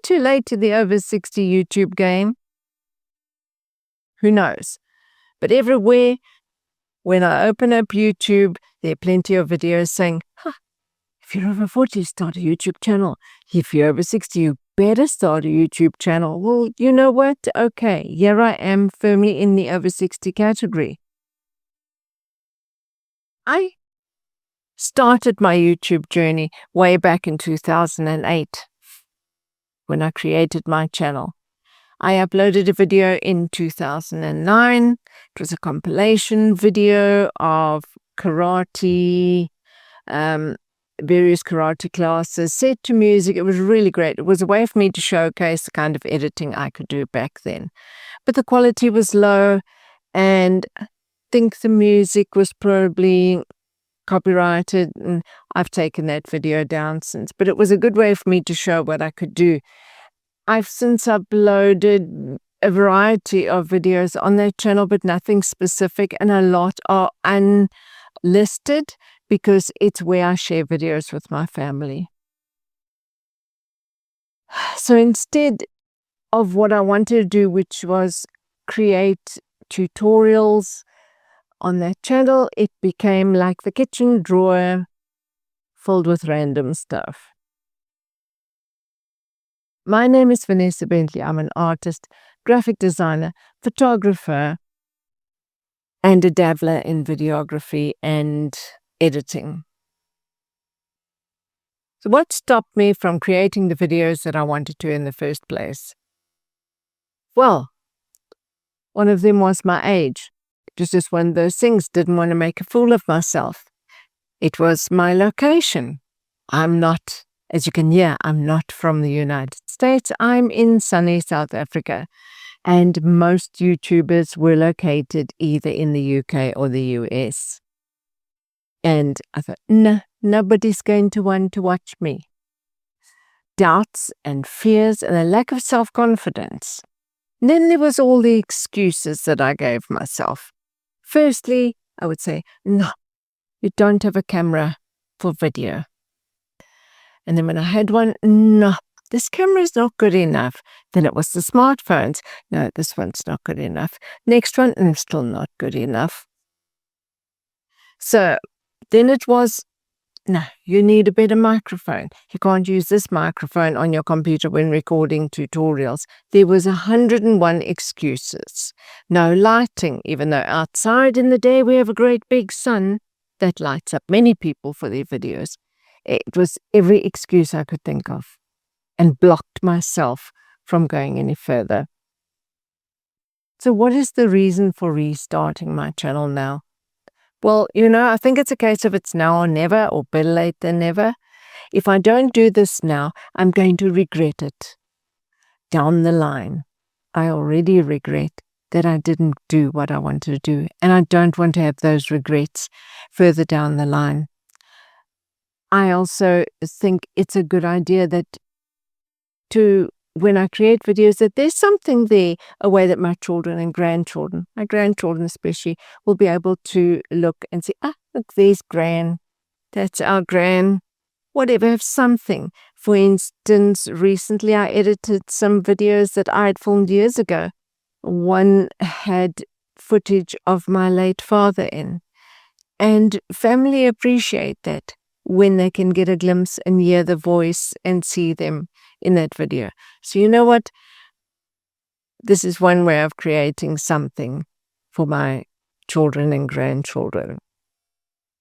too late to the over 60 YouTube game? Who knows? But everywhere, when I open up YouTube, there are plenty of videos saying, if you're over 40, start a YouTube channel. If you're over 60, you better start a YouTube channel. Well, you know what? Okay, here I am firmly in the over 60 category. I started my YouTube journey way back in 2008 when I created my channel. I uploaded a video in 2009. It was a compilation video of karate, various karate classes, set to music. It was really great. It was a way for me to showcase the kind of editing I could do back then. But the quality was low, and I think the music was probably copyrighted, and I've taken that video down since. But it was a good way for me to show what I could do. I've since uploaded a variety of videos on that channel, but nothing specific, and a lot are unlisted because it's where I share videos with my family. So instead of what I wanted to do, which was create tutorials on that channel, it became like the kitchen drawer filled with random stuff. My name is Vanessa Bentley. I'm an artist, graphic designer, photographer, and a dabbler in videography and editing. So what stopped me from creating the videos that I wanted to in the first place? Well, one of them was my age. It was just one of those things. Didn't want to make a fool of myself. It was my location. As you can hear, I'm not from the United States. I'm in sunny South Africa. And most YouTubers were located either in the UK or the US. And I thought, no, nobody's going to want to watch me. Doubts and fears and a lack of self-confidence. And then there was all the excuses that I gave myself. Firstly, I would say, no, you don't have a camera for video. And then when I had one, no, this camera is not good enough. Then it was the smartphones. No, this one's not good enough. Next one, and it's still not good enough. So then it was, no, you need a better microphone. You can't use this microphone on your computer when recording tutorials. There was 101 excuses. No lighting, even though outside in the day we have a great big sun that lights up many people for their videos. It was every excuse I could think of, and blocked myself from going any further. So what is the reason for restarting my channel now? Well, I think it's a case of it's now or never, or better late than never. If I don't do this now, I'm going to regret it down the line. I already regret that I didn't do what I wanted to do, and I don't want to have those regrets further down the line. I also think it's a good idea that when I create videos, that there's something there, a way that my children and grandchildren, my grandchildren especially, will be able to look and say, look, there's Gran, that's our Gran, whatever, have something. For instance, recently I edited some videos that I had filmed years ago. One had footage of my late father in, and family appreciate that when they can get a glimpse and hear the voice and see them in that video. So you know what? This is one way of creating something for my children and grandchildren.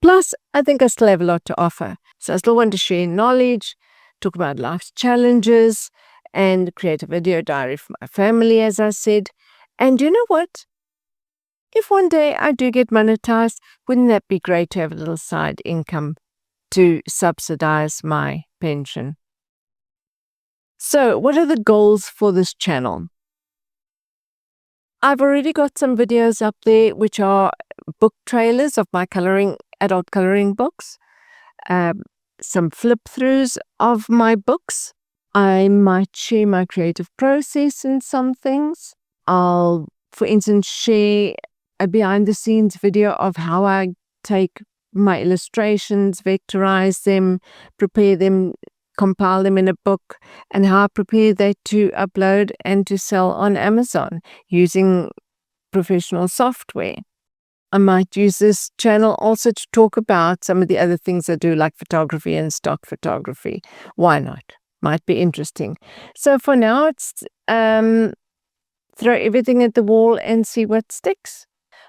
Plus, I think I still have a lot to offer. So I still want to share knowledge, talk about life's challenges, and create a video diary for my family, as I said. And you know what? If one day I do get monetized, wouldn't that be great to have a little side income to subsidize my pension? So what are the goals for this channel? I've already got some videos up there which are book trailers of my adult coloring books, some flip-throughs of my books. I might share my creative process in some things. I'll, for instance, share a behind-the-scenes video of how I take my illustrations, vectorize them, prepare them compile them in a book, and how I prepare that to upload and to sell on Amazon using professional software. I might use this channel also to talk about some of the other things I do, like photography and stock photography. Why not? Might be interesting. So for now, it's throw everything at the wall and see what sticks.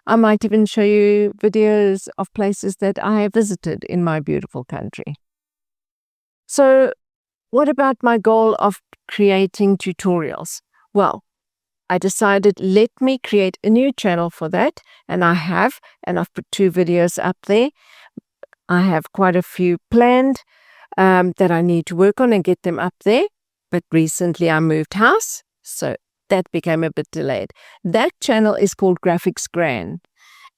I might even show you videos of places that I have visited in my beautiful country. So what about my goal of creating tutorials? Well, I decided, let me create a new channel for that, and I've put 2 videos up there. I have quite a few planned that I need to work on and get them up there, but recently I moved house, so that became a bit delayed. That channel is called Graphics Gran,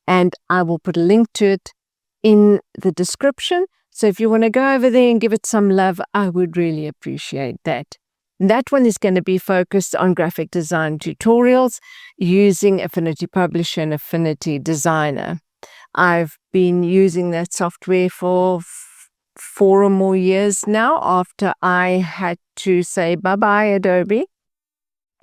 and I will put a link to it in the description. So if you want to go over there and give it some love, I would really appreciate that. That one is going to be focused on graphic design tutorials using Affinity Publisher and Affinity Designer. I've been using that software for 4 or more years now after I had to say bye-bye Adobe.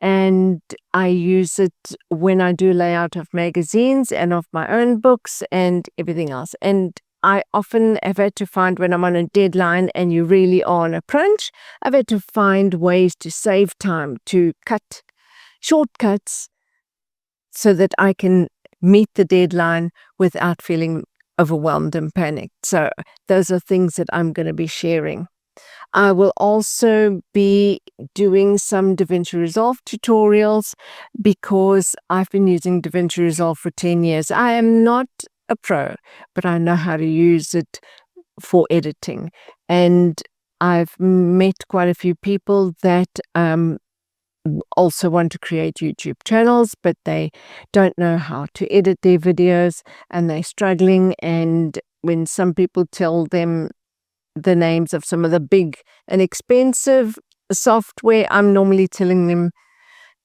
And I use it when I do layout of magazines and of my own books and everything else. And I often have had to find, when I'm on a deadline and you really are on a crunch, I've had to find ways to save time, to cut shortcuts so that I can meet the deadline without feeling overwhelmed and panicked. So those are things that I'm going to be sharing. I will also be doing some DaVinci Resolve tutorials because I've been using DaVinci Resolve for 10 years. I am not a pro, but I know how to use it for editing. And I've met quite a few people that also want to create YouTube channels, but they don't know how to edit their videos and they're struggling. And when some people tell them the names of some of the big and expensive software, I'm normally telling them,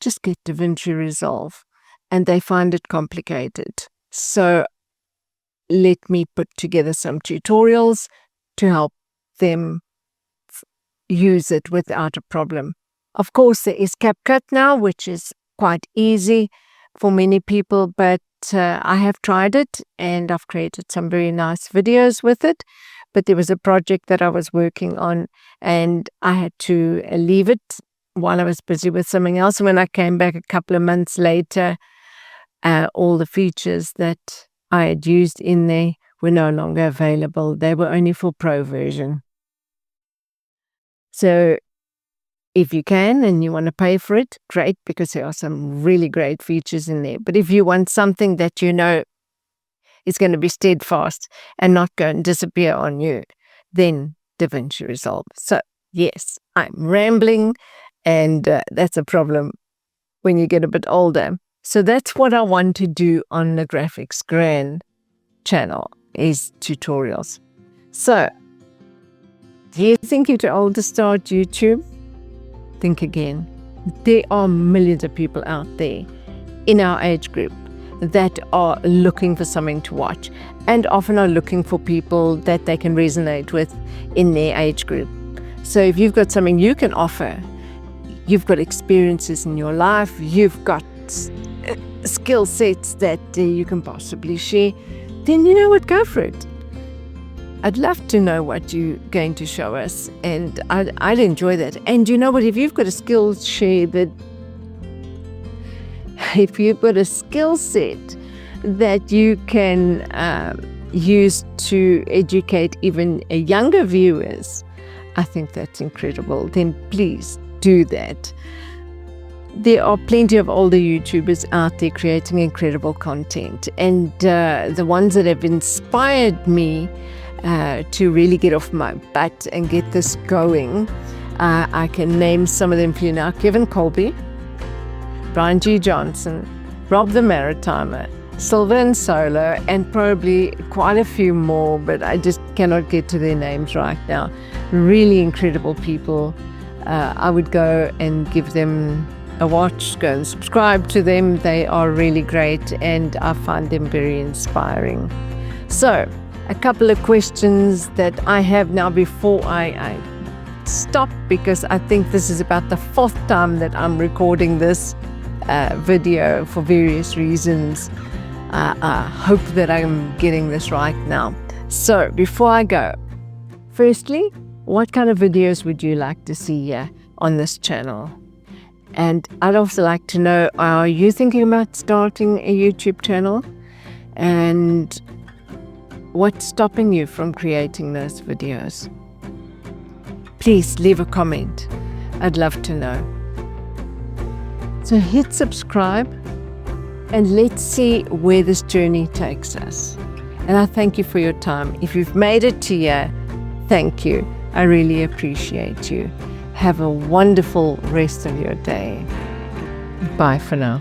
just get DaVinci Resolve, and they find it complicated. So let me put together some tutorials to help them use it without a problem. Of course, there is CapCut now, which is quite easy for many people, but I have tried it and I've created some very nice videos with it. But there was a project that I was working on and I had to leave it while I was busy with something else. And when I came back a couple of months later, all the features that I had used in there were no longer available. They were only for Pro version. So if you can and you want to pay for it, great, because there are some really great features in there. But if you want something that you know is going to be steadfast and not go and disappear on you, then DaVinci Resolve. So yes, I'm rambling, and that's a problem when you get a bit older. So that's what I want to do on the Graphics Gran channel, is tutorials. So do you think you're too old to start YouTube? Think again. There are millions of people out there in our age group that are looking for something to watch, and often are looking for people that they can resonate with in their age group. So if you've got something you can offer, you've got experiences in your life, you've got skill sets that you can possibly share, then you know what, go for it. I'd love to know what you're going to show us, and I'd enjoy that. And you know what, if you've got a skill share that, if you've got a skill set that you can use to educate even younger viewers, I think that's incredible. Then please do that. There are plenty of older YouTubers out there creating incredible content, and the ones that have inspired me to really get off my butt and get this going, I can name some of them for you now. Kevin Colby, Brian G. Johnson, Rob the Maritimer, Silver and Solo, and probably quite a few more, but I just cannot get to their names right now. Really incredible people. I would go and give them a watch, go and subscribe to them. They are really great, and I find them very inspiring. So, a couple of questions that I have now before I stop because I think this is about the 4th time that I'm recording this video for various reasons. I hope that I'm getting this right now. So before I go, firstly, what kind of videos would you like to see here on this channel? And I'd also like to know, are you thinking about starting a YouTube channel? And what's stopping you from creating those videos? Please leave a comment. I'd love to know. So hit subscribe and let's see where this journey takes us. And I thank you for your time. If you've made it to here, thank you. I really appreciate you. Have a wonderful rest of your day. Bye for now.